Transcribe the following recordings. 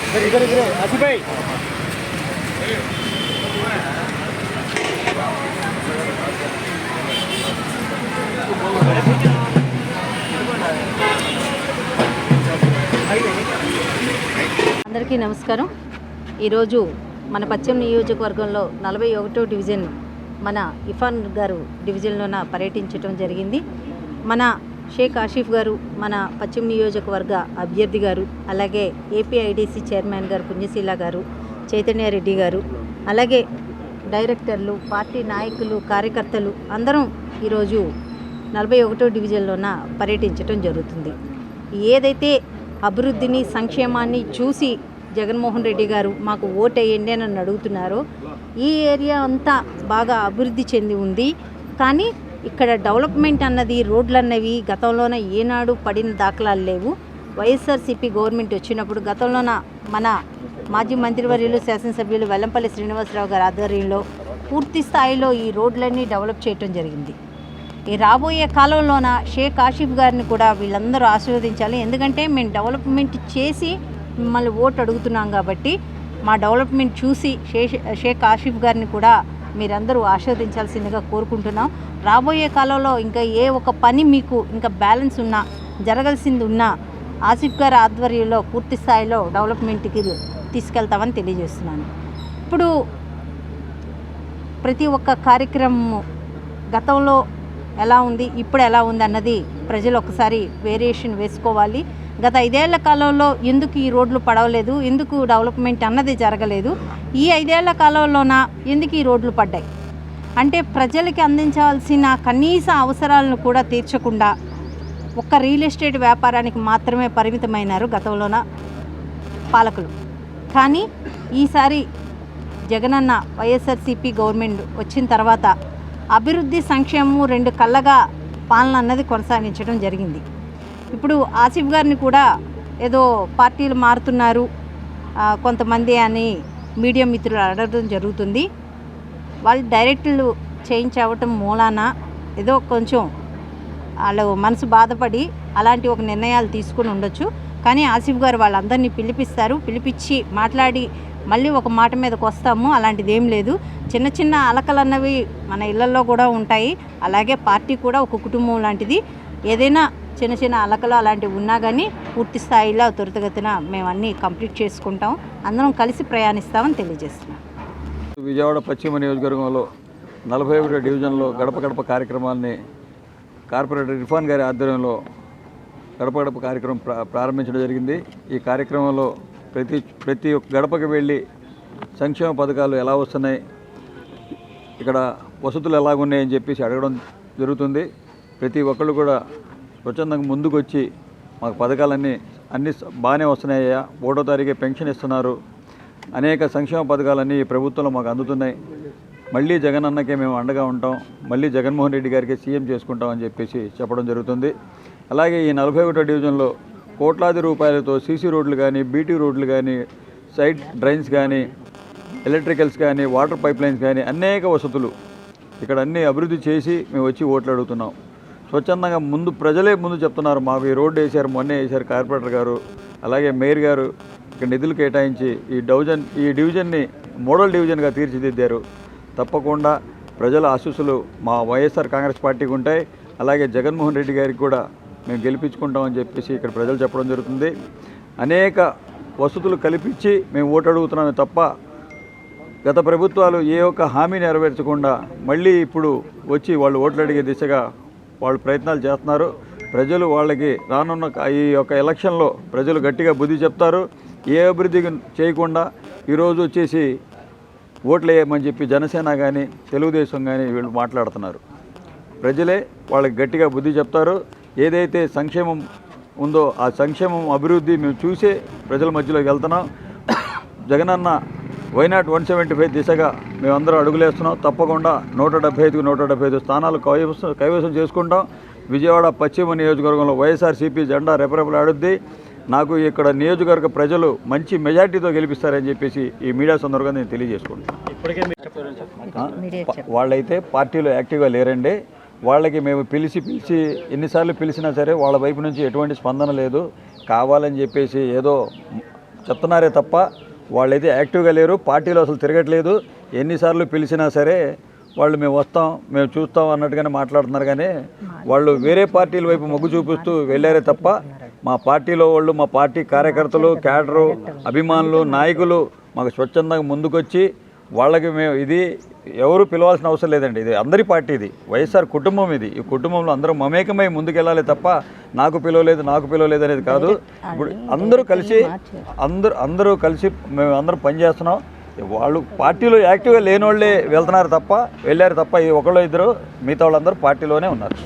అందరికీ నమస్కారం. ఈరోజు మన పశ్చిమ నియోజకవర్గంలో 41వ డివిజన్ మన ఇఫాన్ గారు డివిజన్లోన పర్యటించడం జరిగింది. మన షేక్ ఆసిఫ్ గారు, మన పశ్చిమ నియోజకవర్గ అభ్యర్థి గారు, అలాగే ఏపీఐడిసి చైర్మన్ గారు పుణ్యశీల గారు, చైతన్యారెడ్డి గారు, అలాగే డైరెక్టర్లు, పార్టీ నాయకులు, కార్యకర్తలు అందరం ఈరోజు 41వ డివిజన్లోన పర్యటించడం జరుగుతుంది. ఏదైతే అభివృద్ధిని, సంక్షేమాన్ని చూసి జగన్మోహన్ రెడ్డి గారు మాకు ఓటేయండి అని అడుగుతున్నారో, ఈ ఏరియా అంతా బాగా అభివృద్ధి చెంది ఉంది. కానీ ఇక్కడ డెవలప్మెంట్ అన్నది, రోడ్లు అన్నవి గతంలోన ఏనాడు పడిన దాఖలాలు లేవు. వైఎస్ఆర్సీపీ గవర్నమెంట్ వచ్చినప్పుడు గతంలోన మన మాజీ మంత్రివర్యులు, శాసనసభ్యులు వెల్లంపల్లి శ్రీనివాసరావు గారి ఆధ్వర్యంలో పూర్తి స్థాయిలో ఈ రోడ్లన్నీ డెవలప్ చేయటం జరిగింది. ఈ రాబోయే కాలంలోన షేక్ ఆసిఫ్ గారిని కూడా వీళ్ళందరూ ఆశీర్వదించాలి. ఎందుకంటే మేము డెవలప్మెంట్ చేసి మిమ్మల్ని ఓటు అడుగుతున్నాం కాబట్టి మా డెవలప్మెంట్ చూసి షేక్ ఆసిఫ్ గారిని కూడా మీరందరూ ఆశీర్వదించాల్సిందిగా కోరుకుంటున్నాం. రాబోయే కాలంలో ఇంకా ఏ ఒక పని మీకు ఇంకా బ్యాలెన్స్ ఉన్నా, జరగాల్సింది ఉన్నా ఆసిఫ్ గారి ఆధ్వర్యంలో పూర్తి స్థాయిలో డెవలప్మెంట్కి తీసుకెళ్తామని తెలియజేస్తున్నాను. ఇప్పుడు ప్రతి ఒక్క కార్యక్రమము గతంలో ఎలా ఉంది, ఇప్పుడు ఎలా ఉంది అన్నది ప్రజలు ఒకసారి వేరియేషన్ వేసుకోవాలి. గత 5 ఏళ్ల కాలంలో ఎందుకు ఈ రోడ్లు పడవలేదు, ఎందుకు డెవలప్మెంట్ అన్నది జరగలేదు, ఈ 5 ఏళ్ల కాలంలోన ఎందుకు ఈ రోడ్లు పడ్డాయి అంటే ప్రజలకి అందించాల్సిన కనీస అవసరాలను కూడా తీర్చకుండా ఒక్క రియల్ ఎస్టేట్ వ్యాపారానికి మాత్రమే పరిమితమైనారు గతంలోన పాలకులు. కానీ ఈసారి జగనన్న వైఎస్ఆర్సీపీ గవర్నమెంట్ వచ్చిన తర్వాత అభివృద్ధి, సంక్షేమము 2 కళ్ళగా పాలన అన్నది కొనసాగించడం జరిగింది. ఇప్పుడు ఆసిఫ్ గారిని కూడా ఏదో పార్టీలు మారుతున్నారు కొంతమంది అని మీడియా మిత్రులు అడగడం జరుగుతుంది. వాళ్ళు డైరెక్టులు చేంజ్ అవ్వటం మూలాన ఏదో కొంచెం వాళ్ళు మనసు బాధపడి అలాంటి ఒక నిర్ణయాలు తీసుకుని ఉండొచ్చు. కానీ ఆసిఫ్ గారు వాళ్ళందరినీ పిలిపించి మాట్లాడి మళ్ళీ ఒక మాట మీదకి వస్తాము, అలాంటిది ఏం లేదు. చిన్న చిన్న అలకలు అన్నవి మన ఇళ్లలో కూడా ఉంటాయి. అలాగే పార్టీ కూడా ఒక కుటుంబం లాంటిది. ఏదైనా చిన్న చిన్న అలకలు అలాంటివి ఉన్నా కానీ పూర్తి స్థాయిలో త్వరితగతిన మేము అన్నీ కంప్లీట్ చేసుకుంటాం, అందరం కలిసి ప్రయాణిస్తామని తెలియజేస్తున్నాం. విజయవాడ పశ్చిమ నియోజకవర్గంలో 41వ డివిజన్లో గడప గడప కార్యక్రమాన్ని కార్పొరేటర్ ఇర్ఫాన్ గారి ఆధ్వర్యంలో గడప గడప కార్యక్రమం ప్రారంభించడం జరిగింది. ఈ కార్యక్రమంలో ప్రతి ఒక్క గడపకి వెళ్ళి సంక్షేమ పథకాలు ఎలా వస్తున్నాయి, ఇక్కడ వసతులు ఎలాగున్నాయని చెప్పేసి అడగడం జరుగుతుంది. ప్రతి ఒక్కళ్ళు కూడా స్వచ్ఛందంగా ముందుకు వచ్చి మాకు పథకాలన్నీ బాగానే వస్తున్నాయా, 1వ తారీఖే పెన్షన్ ఇస్తున్నారు, అనేక సంక్షేమ పథకాలన్నీ ప్రభుత్వంలో మాకు అందుతున్నాయి, మళ్ళీ జగన్ అన్నకే మేము అండగా ఉంటాం, మళ్ళీ జగన్మోహన్ రెడ్డి గారికి సీఎం చేసుకుంటాం అని చెప్పేసి చెప్పడం జరుగుతుంది. అలాగే ఈ 41వ డివిజన్లో కోట్లాది రూపాయలతో సీసీ రోడ్లు కానీ, బీటీ రోడ్లు కానీ, సైడ్ డ్రైన్స్ కానీ, ఎలక్ట్రికల్స్ కానీ, వాటర్ పైప్ లైన్స్ కానీ అనేక వసతులు ఇక్కడ అన్నీ అభివృద్ధి చేసి మేము వచ్చి ఓట్లు అడుగుతున్నాం. స్వచ్ఛందంగా ప్రజలే ముందు చెప్తున్నారు, మాకు ఈ రోడ్డు వేశారు, మొన్నే వేశారు కార్పొరేటర్ గారు, అలాగే మేయర్ గారు ఇక్కడ నిధులు కేటాయించి ఈ డివిజన్ని మోడల్ డివిజన్గా తీర్చిదిద్దారు. తప్పకుండా ప్రజల ఆశీస్సులు మా వైఎస్ఆర్ కాంగ్రెస్ పార్టీకి ఉంటాయి. అలాగే జగన్మోహన్ రెడ్డి గారికి కూడా మేము గెలిపించుకుంటామని చెప్పేసి ఇక్కడ ప్రజలు చెప్పడం జరుగుతుంది. అనేక వసతులు కల్పించి మేము ఓటు అడుగుతున్నామే తప్ప గత ప్రభుత్వాలు ఏ ఒక్క హామీ నెరవేర్చకుండా మళ్ళీ ఇప్పుడు వచ్చి వాళ్ళు ఓట్లు అడిగే దిశగా వాళ్ళు ప్రయత్నాలు చేస్తున్నారు. ప్రజలు వాళ్ళకి రానున్న ఈ యొక్క ఎలక్షన్లో ప్రజలు గట్టిగా బుద్ధి చెప్తారు. ఏ అభివృద్ధి చేయకుండా ఈరోజు వచ్చేసి ఓట్లు వేయమని చెప్పి జనసేన కానీ, తెలుగుదేశం కానీ వీళ్ళు మాట్లాడుతున్నారు. ప్రజలే వాళ్ళకి గట్టిగా బుద్ధి చెప్తారు. ఏదైతే సంక్షేమం ఉందో ఆ సంక్షేమం అభివృద్ధి మేము చూసే ప్రజల మధ్యలోకి వెళ్తున్నాం. జగనన్న వైనాట్ 175 దిశగా మేమందరం అడుగులేస్తున్నాం. తప్పకుండా 175 స్థానాలు కైవసం చేసుకుంటాం. విజయవాడ పశ్చిమ నియోజకవర్గంలో వైఎస్ఆర్సీపీ జెండా రెపరెపలాడుద్ది. నాకు ఇక్కడ నియోజకవర్గ ప్రజలు మంచి మెజార్టీతో గెలిపిస్తారని చెప్పేసి ఈ మీడియా సందర్భంగా నేను తెలియజేసుకుంటాను. వాళ్ళైతే పార్టీలో యాక్టివ్గా లేరండి. వాళ్ళకి మేము పిలిచి ఎన్నిసార్లు పిలిచినా సరే వాళ్ళ వైపు నుంచి ఎటువంటి స్పందన లేదు. కావాలని చెప్పేసి ఏదో చెప్తున్నారే తప్ప వాళ్ళైతే యాక్టివ్గా లేరు, పార్టీలో అసలు తిరగట్లేదు. ఎన్నిసార్లు పిలిచినా సరే వాళ్ళు మేము వస్తాం, మేము చూస్తాం అన్నట్టుగానే మాట్లాడుతున్నారు. కానీ వాళ్ళు వేరే పార్టీల వైపు మొగ్గు చూపిస్తూ వెళ్ళారే తప్ప మా పార్టీలో వాళ్ళు, మా పార్టీ కార్యకర్తలు, క్యాడరు, అభిమానులు, నాయకులు మాకు స్వచ్ఛందంగా ముందుకొచ్చి వాళ్ళకి మేము ఇది ఎవరు పిలవాల్సిన అవసరం లేదండి. ఇది అందరి పార్టీ, ఇది వైఎస్ఆర్ కుటుంబం. ఇది ఈ కుటుంబంలో అందరూ మమేకమై ముందుకెళ్ళాలి తప్ప నాకు పిలవలేదు అనేది కాదు. ఇప్పుడు అందరూ కలిసి మేము అందరం పనిచేస్తున్నాం. వాళ్ళు పార్టీలో యాక్టివ్గా లేని వాళ్ళే వెళ్తున్నారు తప్ప వెళ్ళారు తప్ప ఈ ఒకళ్ళు ఇద్దరు, మిగతా వాళ్ళందరూ పార్టీలోనే ఉన్నారు.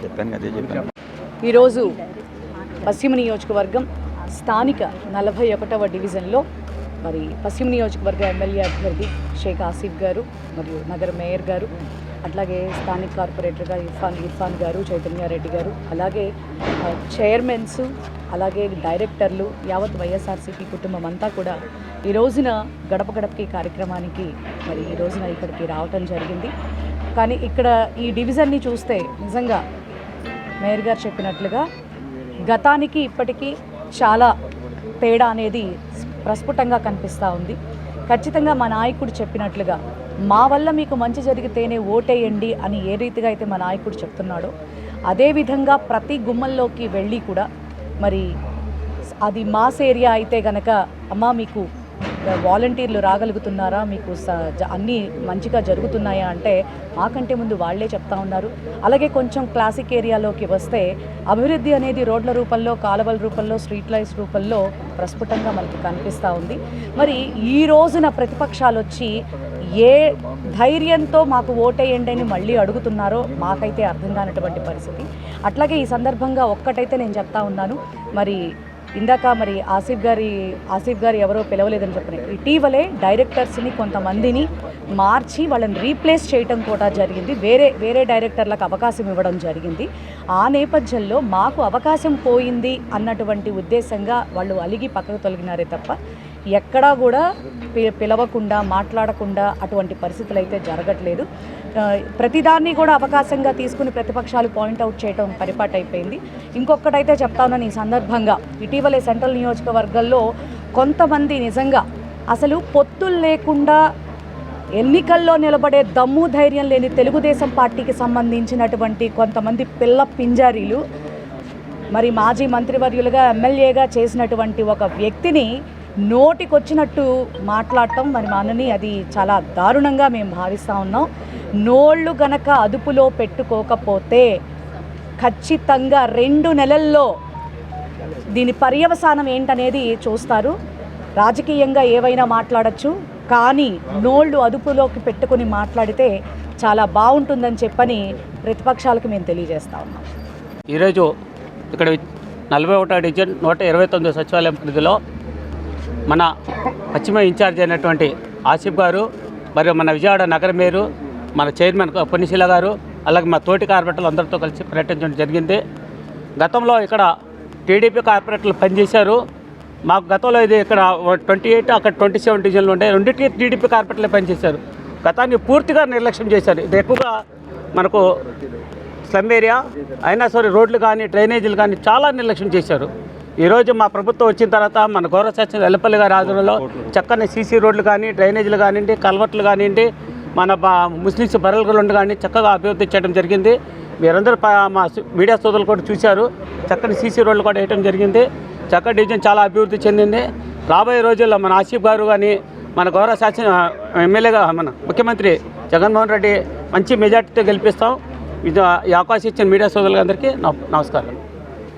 చెప్పాను. ఈరోజు పశ్చిమ నియోజకవర్గం స్థానిక 41వ డివిజన్లో మరి పశ్చిమ నియోజకవర్గ ఎమ్మెల్యే అభ్యర్థి షేక్ ఆసిఫ్ గారు మరియు నగర మేయర్ గారు, అట్లాగే స్థానిక కార్పొరేటర్గా ఇర్ఫాన్ గారు, చైతన్యారెడ్డి గారు, అలాగే చైర్మన్స్, అలాగే డైరెక్టర్లు, యావత్ వైఎస్ఆర్సీపీ కుటుంబం అంతా కూడా ఈ రోజున గడప గడపకి కార్యక్రమానికి మరి ఈ రోజున ఇక్కడికి రావటం జరిగింది. కానీ ఇక్కడ ఈ డివిజన్ని చూస్తే నిజంగా మేయర్ గారు చెప్పినట్లుగా గతానికి ఇప్పటికీ చాలా తేడా అనేది ప్రస్ఫుటంగా కనిపిస్తూ ఉంది. ఖచ్చితంగా మా నాయకుడు చెప్పినట్లుగా మా వల్ల మీకు మంచి జరిగితేనే ఓటేయండి అని ఏ రీతిగా అయితే మా నాయకుడు చెప్తున్నాడో అదేవిధంగా ప్రతి గుమ్మల్లోకి వెళ్ళి కూడా మరి అది మాస్ ఏరియా అయితే గనక అమ్మా మీకు వాలంటీర్లు రాగలుగుతున్నారా, మీకు అన్నీ మంచిగా జరుగుతున్నాయా అంటే మాకంటే ముందు వాళ్ళే చెప్తా ఉన్నారు. అలాగే కొంచెం క్లాసిక్ ఏరియాలోకి వస్తే అభివృద్ధి అనేది రోడ్ల రూపంలో, కాలువల రూపంలో, స్ట్రీట్ లైట్స్ రూపంలో ప్రస్ఫుటంగా మనకి కనిపిస్తూ ఉంది. మరి ఈ రోజున ప్రతిపక్షాలు వచ్చి ఏ ధైర్యంతో మాకు ఓటేయండి అని మళ్ళీ అడుగుతున్నారో మాకైతే అర్థం కానటువంటి పరిస్థితి. అట్లాగే ఈ సందర్భంగా ఒక్కటైతే నేను చెప్తా ఉన్నాను, మరి ఇందాక మరి ఆసిఫ్ గారు ఎవరో పిలవలేదని చెప్పిన ఇటీవలే డైరెక్టర్స్ని కొంతమందిని మార్చి వాళ్ళని రీప్లేస్ చేయటం కూడా జరిగింది. వేరే డైరెక్టర్లకు అవకాశం ఇవ్వడం జరిగింది. ఆ నేపథ్యంలో మాకు అవకాశం పోయింది అన్నటువంటి ఉద్దేశంగా వాళ్ళు అలిగి పక్కకు తొలగినారే తప్ప ఎక్కడా కూడా పిలవకుండా, మాట్లాడకుండా అటువంటి పరిస్థితులు అయితే జరగట్లేదు. ప్రతిదాన్ని కూడా అవకాశంగా తీసుకుని ప్రతిపక్షాలు పాయింట్అవుట్ చేయడం పరిపాటు అయిపోయింది. ఇంకొకటైతే చెప్తానని ఈ సందర్భంగా ఇటీవలే సెంట్రల్ నియోజకవర్గాల్లో కొంతమంది నిజంగా అసలు పొత్తులు లేకుండా ఎన్నికల్లో నిలబడే దమ్ము ధైర్యం లేని తెలుగుదేశం పార్టీకి సంబంధించినటువంటి కొంతమంది పిల్ల పింజారీలు మరి మాజీ మంత్రివర్యులుగా ఎమ్మెల్యేగా చేసినటువంటి ఒక వ్యక్తిని నోటికొచ్చినట్టు మాట్లాడటం మరి మనని అది చాలా దారుణంగా మేము భావిస్తూ ఉన్నాం. నోళ్ళు గనక అదుపులో పెట్టుకోకపోతే ఖచ్చితంగా 2 నెలల్లో దీని పర్యవసానం ఏంటనేది చూస్తారు. రాజకీయంగా ఏవైనా మాట్లాడచ్చు, కానీ నోళ్ళు అదుపులోకి పెట్టుకుని మాట్లాడితే చాలా బాగుంటుందని చెప్పని ప్రతిపక్షాలకు మేము తెలియజేస్తా ఉన్నాం. ఈరోజు ఇక్కడ 41వ డివిజన్ 129 సచివాలయం పరిధిలో మన పశ్చిమ ఇన్ఛార్జ్ అయినటువంటి ఆసిఫ్ గారు మరియు మన విజయవాడ నగర మేయరు, మన చైర్మన్ పొన్నిశీల గారు, అలాగే మా తోటి కార్పొరేటర్లు అందరితో కలిసి పర్యటించడం జరిగింది. గతంలో ఇక్కడ టీడీపీ కార్పొరేటర్లు పనిచేశారు. మాకు గతంలో ఇది ఇక్కడ 28 అక్కడ 27 డివిజన్లు ఉండే, రెండింటికి టీడీపీ కార్పొరేటర్లు పనిచేశారు. గతాన్ని పూర్తిగా నిర్లక్ష్యం చేశారు. ఇది ఎక్కువగా మనకు స్లమ్ ఏరియా అయినా సరే రోడ్లు కానీ డ్రైనేజీలు కానీ చాలా నిర్లక్ష్యం చేశారు. ఈరోజు మా ప్రభుత్వం వచ్చిన తర్వాత మన గౌరవ శాసన ఎల్లపల్లి గారి ఆధ్వర్యంలో చక్కని సీసీ రోడ్లు కానీ డ్రైనేజీలు కానివ్వండి, కల్వర్ట్లు కానివ్వండి, మన ముస్లిమ్స్ బరల్గొండ కానీ చక్కగా అభివృద్ధి చేయడం జరిగింది. మీరందరూ మా మీడియా సోదరులు కూడా చూశారు. చక్కని సీసీ రోడ్లు కూడా వేయడం జరిగింది. చక్కటి డివిజన్ చాలా అభివృద్ధి చెందింది. రాబోయే రోజుల్లో మన ఆసిఫ్ గారు కానీ మన గౌరవ శాసన ఎమ్మెల్యేగా మన ముఖ్యమంత్రి జగన్మోహన్ రెడ్డి మంచి మెజార్టీతో గెలిపిస్తాం. ఈ అవకాశం ఇచ్చిన మీడియా సోదరులందరికీ నమస్కారం.